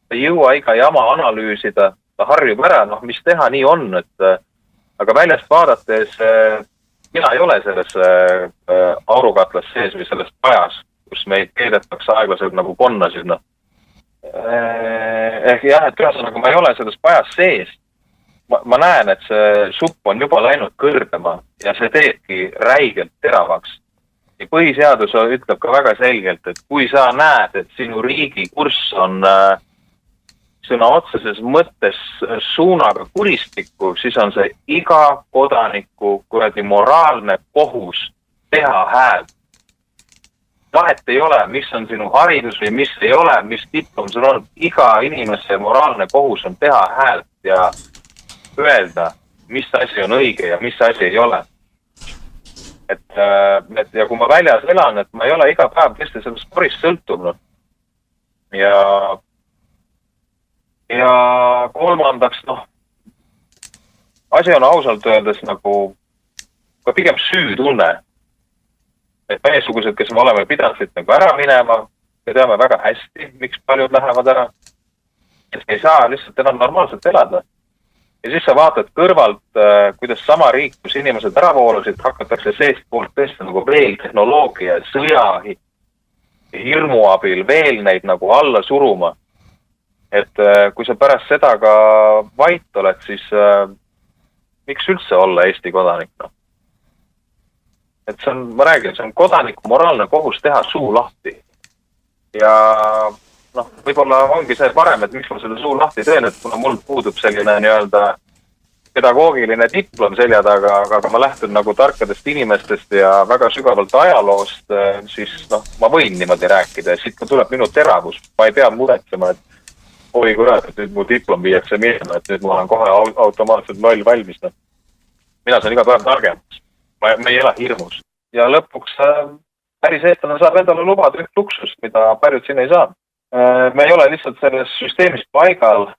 ta ei jõua iga jama analüüsida, ta harjub ära, mis teha, nii on, aga väljast vaadates mina ei ole selles aurukatlas sees või selles pajas, kus meid keedetakse aeglaselt nagu konnasid. Ehk et ühesõnaga ma ei ole selles pajas sees. Ma näen, et see supp on juba läinud kõrgema ja see teebki räigelt teravaks. Ja põhiseadus ütleb ka väga selgelt, et kui sa näed, et sinu riigi kurss on sõna otseses mõttes suunaga kuristikku, siis on see iga kodaniku kuradi moraalne kohus teha hääl. Vahet ei ole, mis on sinu haridus või mis ei ole, mis diplom sul on. Iga inimese moraalne kohus on teha häält ja öelda, mis asi on õige ja mis asi ei ole. Ja kui ma väljas elan, et ma ei ole iga päev tõesti sellest korist sõltunud. Ja kolmandaks, asi on ausalt öeldes nagu ka pigem süütunne. Et meiesugused, kes me oleme pidanud siit nagu ära minema, me teame väga hästi, miks paljud lähevad ära. Et ei saa lihtsalt enam normaalselt elada. Ja siis sa vaatad kõrvalt, kuidas sama riik, kus inimesed ära voolasid, hakatakse seest poolt tõesti nagu veel tehnoloogia, sõja, hirmu abil veel neid nagu alla suruma. et kui sa pärast seda ka vait oled, siis miks üldse olla Eesti kodanik, noh? Et see on, ma räägin, see on kodaniku moraalne kohus teha suu lahti. Ja noh, võib-olla ongi see parem, et miks ma selle suu lahti teen, et kuna mul puudub selline nii-öelda pedagoogiline diplom selja taga, aga ma lähtun nagu tarkadest inimestest ja väga sügavalt ajaloost, siis noh, ma võin niimoodi rääkida ja siit tuleb minu teravus. Ma ei pea muretsema, et oi kurat, et nüüd mu diplom viiakse minema, et nüüd ma olen kohe automaatselt loll valmis. Mina saan iga päev targemaks. Ma ei ela hirmus. Ja lõpuks päris eestlane saab endale lubada üht luksust, mida paljud siin ei saa. Me ei ole lihtsalt selles süsteemis paigal.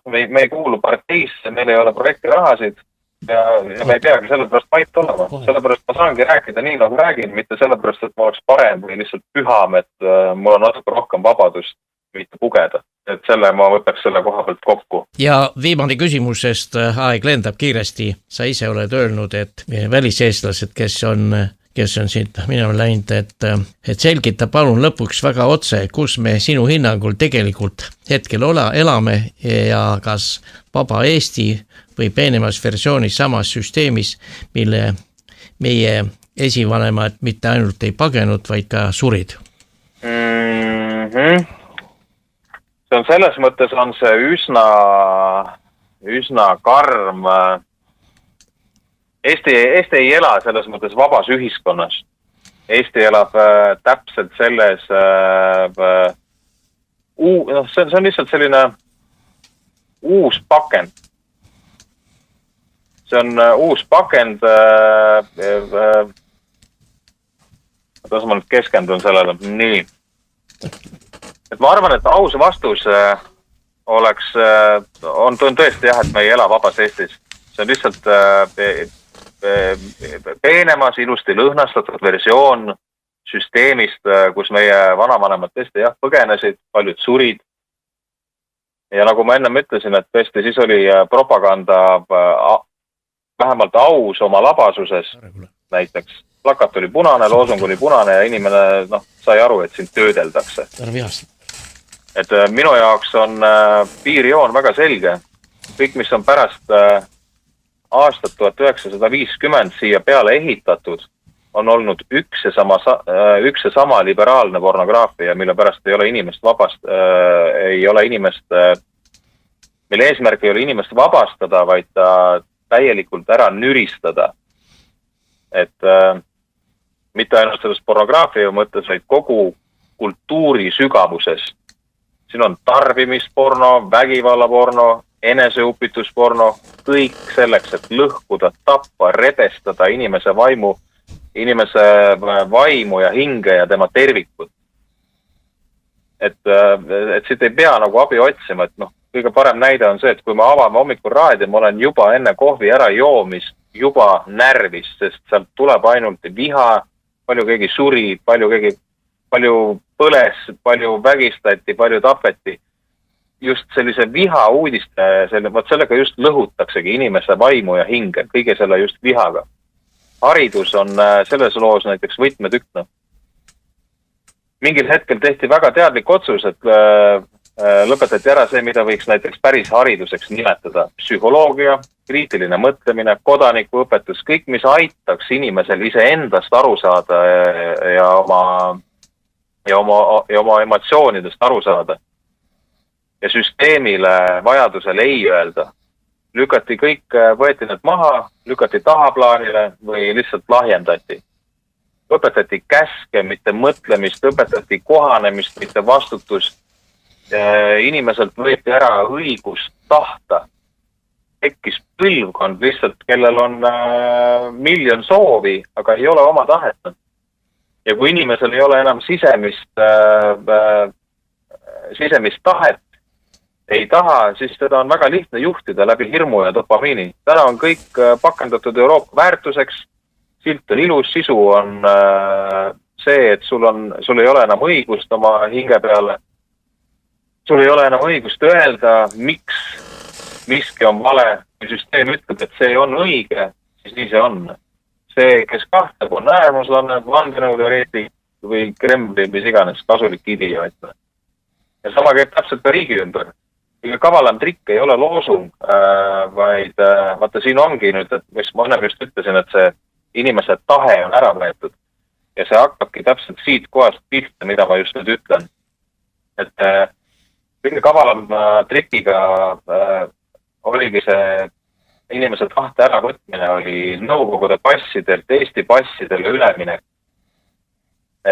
Me ei kuulu parteisse, meil ei ole projektirahasid ja me ei peagi sellepärast vait olema. Sellepärast ma saangi rääkida nii, nagu räägin, mitte sellepärast, et ma oleks parem või lihtsalt püham, et mul on natuke rohkem vabadust mitte pugeda. Et selle ma võtaks selle koha pealt kokku. Ja viimane küsimusest aeg lendab kiiresti. Sa ise oled öelnud, et väliseestlased, kes on siit minema läinud, et selgita palun lõpuks väga otse, kus me sinu hinnangul tegelikult hetkel elame ja kas vaba Eesti või peenemas versioonis samas süsteemis, mille meie esivanemad mitte ainult ei pagenud, vaid ka surid. See on selles mõttes on see üsna karm. Eesti ei ela selles mõttes vabas ühiskonnas. Eesti elab täpselt selles, see on lihtsalt selline uus pakend. See on uus pakend, kuidas ma nüüd keskendun sellele, nii. Et ma arvan, et aus vastus on tõesti jah, et me ei ela vabas Eestis. See on lihtsalt peenemas, ilusti lõhnastatud versioon süsteemist, kus meie vanavanemad tõesti jah, põgenesid, paljud surid. Ja nagu ma ennem ütlesin, et tõesti siis oli propaganda vähemalt aus oma labasuses, näiteks plakat oli punane, loosung oli punane ja inimene sai aru, et sind töödeldakse. Et minu jaoks on piirjoon väga selge. Kõik, mis on pärast aastat 1950 siia peale ehitatud, on olnud üks ja sama liberaalne pornograafia, mille pärast ei ole inimest mille eesmärk ei ole inimest vabastada, vaid ta täielikult ära nüristada. Et mitte ainult selles pornograafia mõttes, vaid kogu kultuuri sügavuses. Siin on tarbimisporno, vägivallaporno, eneseuppitusporno, kõik selleks, et lõhkuda, tappa, rebestada inimese vaimu ja hinge ja tema tervikut. Et siit ei pea nagu abi otsima, et kõige parem näide on see, et kui me avame hommikul raadio, ma olen juba enne kohvi ära joomist juba närvis, sest sealt tuleb ainult viha, palju keegi suri, palju põles, palju vägistati, palju tapeti. Just sellise viha uudiste, sellega just lõhutaksegi inimese vaimu ja hinge, kõige selle just vihaga. Haridus on selles loos näiteks võtmetükk. Mingil hetkel tehti väga teadlik otsus, et lõpetati ära see, mida võiks näiteks päris hariduseks nimetada. Psühholoogia, kriitiline mõtlemine, kodanikuõpetus, kõik, mis aitaks inimesel iseendast aru saada ja oma emotsioonidest aru saada. Ja süsteemile vajadusel ei öelda. Lükati kõik, võeti need maha, lükati tahaplaanile või lihtsalt lahjendati. Õpetati käske, mitte mõtlemist, õpetati kohanemist, mitte vastutust. Inimeselt võeti ära õigust tahta. Tekkis põlvkond lihtsalt, kellel on miljon soovi, aga ei ole oma tahet. Ja kui inimesel ei ole enam sisemist tahet, ei taha, siis teda on väga lihtne juhtida läbi hirmu ja dopamiini. Täna on kõik pakendatud Euroopa väärtuseks, silt on ilus, sisu on see, et sul ei ole enam õigust oma hinge peale. Sul ei ole enam õigust öelda, miks miski on vale, kui süsteem ütleb, et see on õige, siis nii see on. See, kes kahtleb, on äärmuslane, vandenõuteoreetik või Kremli, mis iganes kasulik idioot. Ja sama käib täpselt ka riigi ümber. kõige kavalam trikk ei ole loosung, vaid vaata siin ongi nüüd, et mis ma ennem just ütlesin, et see inimese tahe on ära võetud. Ja see hakkabki täpselt siit kohast pihta, mida ma just nüüd ütlen. Et kõige kavalam trikiga oligi see inimese tahte äravõtmine oli Nõukogude passidelt Eesti passidele üleminek.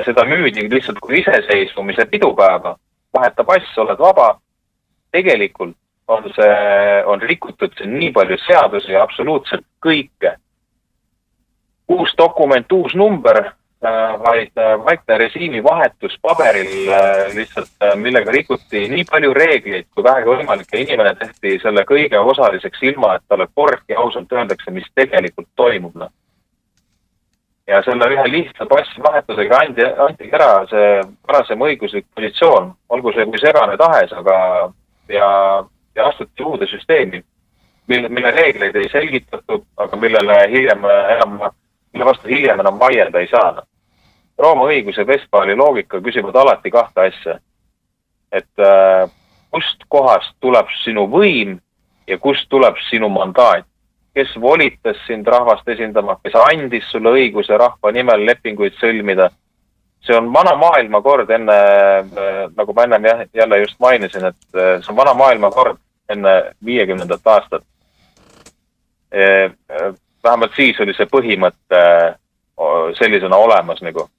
Seda müüdi lihtsalt kui iseseisvumise pidupäeva. Vaheta pass, oled vaba. Tegelikult on rikutud siin nii palju seadusi ja absoluutselt kõike. Uus dokument, uus number, vaid vaikne režiimi vahetus paberil lihtsalt, millega rikuti nii palju reegleid, kui vähegi võimalik ja inimene tehti selle kõige osaliseks ilma, et talle kordki ausalt öeldakse, mis tegelikult toimub. Ja selle ühe lihtsa passi vahetusega anti ära see varasem õiguslik positsioon, olgu see kui segane tahes, aga ja astuti uude süsteemi, mille reegleid ei selgitatud, aga mille vastu hiljem enam vaielda ei saa. Rooma õigus ja Vestfaali loogika küsivad alati kahte asja. Et kust kohast tuleb sinu võim ja kust tuleb sinu mandaat. Kes volitas sind rahvast esindama, kes andis sulle õiguse rahva nimel lepinguid sõlmida. See on vana maailmakord enne, nagu ma ennem jälle just mainisin, et see on vana maailmakord enne 50. aastat. Vähemalt siis oli see põhimõte sellisena olemas nagu.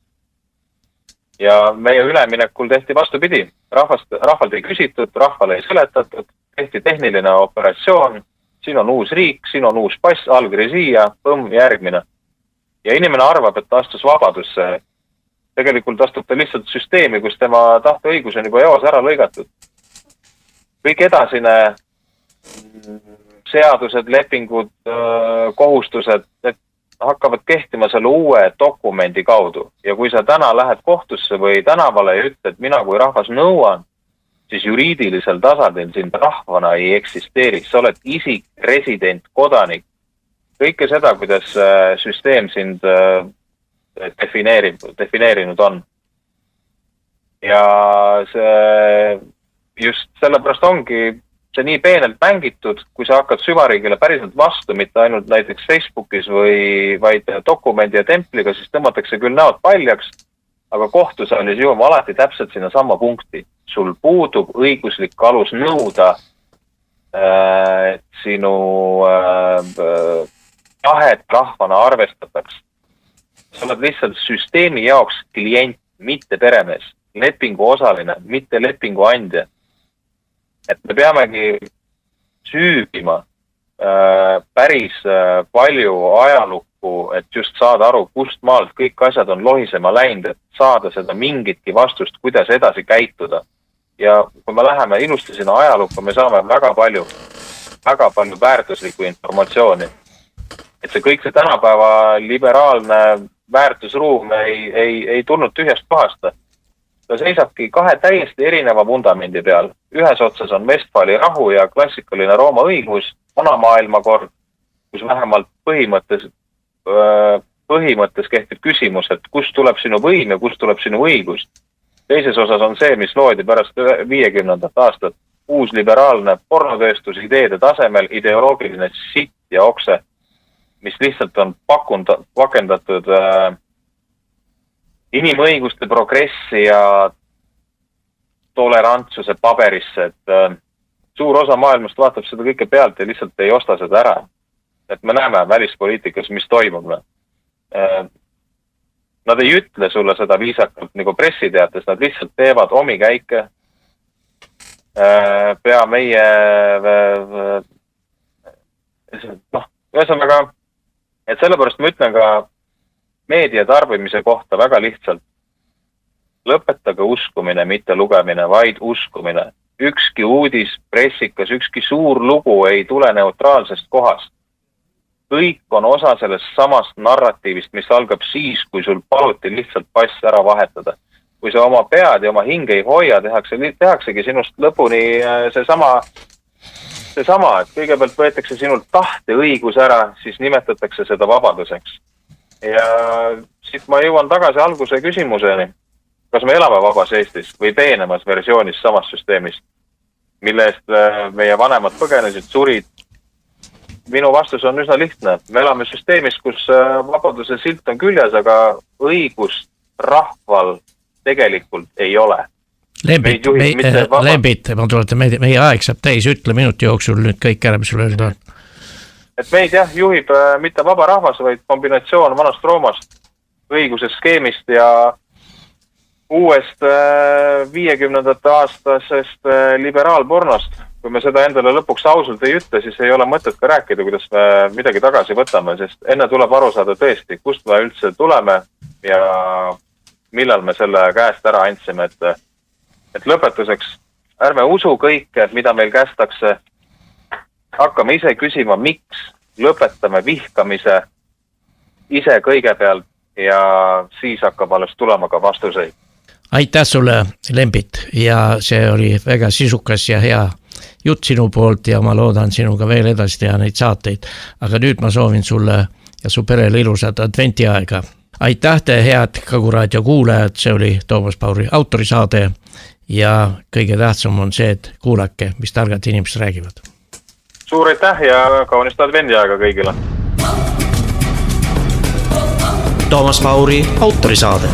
Ja meie üleminekul tehti vastupidi. Rahvalt ei küsitud, rahvale ei seletatud, tehti tehniline operatsioon, siin on uus riik, siin on uus pass, allkiri siia, järgmine. Ja inimene arvab, et ta astus vabadusse. Tegelikult astub ta lihtsalt süsteemi, kus tema tahteõigus on juba eos ära lõigatud. Kõik edasine seadused, lepingud, kohustused, need hakkavad kehtima selle uue dokumendi kaudu. Ja kui sa täna lähed kohtusse või tänavale ja ütled, mina kui rahvas nõuan, siis juriidilisel tasandil sind rahvana ei eksisteeri. Sa oled isik, resident, kodanik. Kõike seda, kuidas süsteem sind defineerinud on. Ja see just sellepärast ongi see nii peenelt mängitud, kui sa hakkad süvariigile päriselt vastu, mitte ainult näiteks Facebookis või vaid dokumendi ja templiga, siis tõmmatakse küll näod paljaks, aga kohtusaalis jõuame alati täpselt sinna sama punkti. Sul puudub õiguslik alus nõuda sinu tahet rahvana arvestataks. Sa oled lihtsalt süsteemi jaoks klient, mitte peremees, lepingu osaline, mitte lepingu andja. Et me peamegi süübima päris palju ajalukku, et just saada aru, kust maalt kõik asjad on lohisema läinud, et saada seda mingitki vastust, kuidas edasi käituda. Ja kui me läheme ilusti sinna ajalukku, me saame väga palju väärtuslikku informatsiooni. Et see kõik see tänapäeva liberaalne väärtusruum ei tulnud tühjast kohast. Ta seisabki kahe täiesti erineva vundamendi peal. Ühes otsas on Vestfaali rahu ja klassikaline Rooma õigus, vana maailmakord, kus vähemalt põhimõttes kehtib küsimus, et kust tuleb sinu võim ja kust tuleb sinu õigus. Teises osas on see, mis loodi pärast 50. aastat. Uus liberaalne pornotööstus ideede tasemel, ideoloogiline sitt ja okse, mis lihtsalt on pakendatud inimõiguste progressi ja tolerantsuse paberisse, et suur osa maailmast vaatab seda kõike pealt ja lihtsalt ei osta seda ära. Et me näeme välispoliitikas, mis toimub. Nad ei ütle sulle seda viisakalt nagu pressiteates, nad lihtsalt teevad omi käike. Pea meie ühesõnaga, et sellepärast ma ütlen ka meedia tarbimise kohta väga lihtsalt. Lõpetage uskumine, mitte lugemine, vaid uskumine. Ükski uudis, pressikas, ükski suur lugu ei tule neutraalsest kohast. Kõik on osa sellest samast narratiivist, mis algab siis, kui sul paluti lihtsalt pass ära vahetada. Kui sa oma pead ja oma hinge ei hoia, tehaksegi sinust lõpuni see sama, et kõigepealt võetakse sinult tahte õigus ära, siis nimetatakse seda vabaduseks. Ja siit ma jõuan tagasi alguse küsimuseni. Kas me elame vabas Eestis või peenemas versioonis samast süsteemist? mille eest meie vanemad põgenesid, surid. Minu vastus on üsna lihtne. Me elame süsteemis, kus vabaduse silt on küljes, aga õigust rahval tegelikult ei ole. Lembit, ma tuletan, meie aeg saab täis, ütle minuti jooksul nüüd kõik ära, mis sul öelda on. Et meid juhib mitte vaba rahvas, vaid kombinatsioon vanast Roomast, õigusest skeemist ja uuest 50. aastasest liberaalpornost. Kui me seda endale lõpuks ausalt ei ütle, siis ei ole mõtet ka rääkida, kuidas me midagi tagasi võtame, sest enne tuleb aru saada tõesti, kust me üldse tuleme ja millal me selle käest ära andsime, et lõpetuseks ärme usu kõike, mida meil kästakse, hakkame ise küsima, miks, lõpetame vihkamise ise kõigepealt ja siis hakkab alles tulema ka vastuseid. Aitäh sulle, Lembit, ja see oli väga sisukas ja hea jutt sinu poolt ja ma loodan sinuga veel edasi teha neid saateid. Aga nüüd ma soovin sulle ja su perele ilusat adventiaega. Aitäh te, head Kagu Raadio kuulajad, see oli Toomas Pauri autorisaade ja kõige tähtsam on see, et kuulake, mis targad inimesed räägivad. Suur aitäh ja kaunist adventiaega kõigile. Toomas Pauri autorisaade.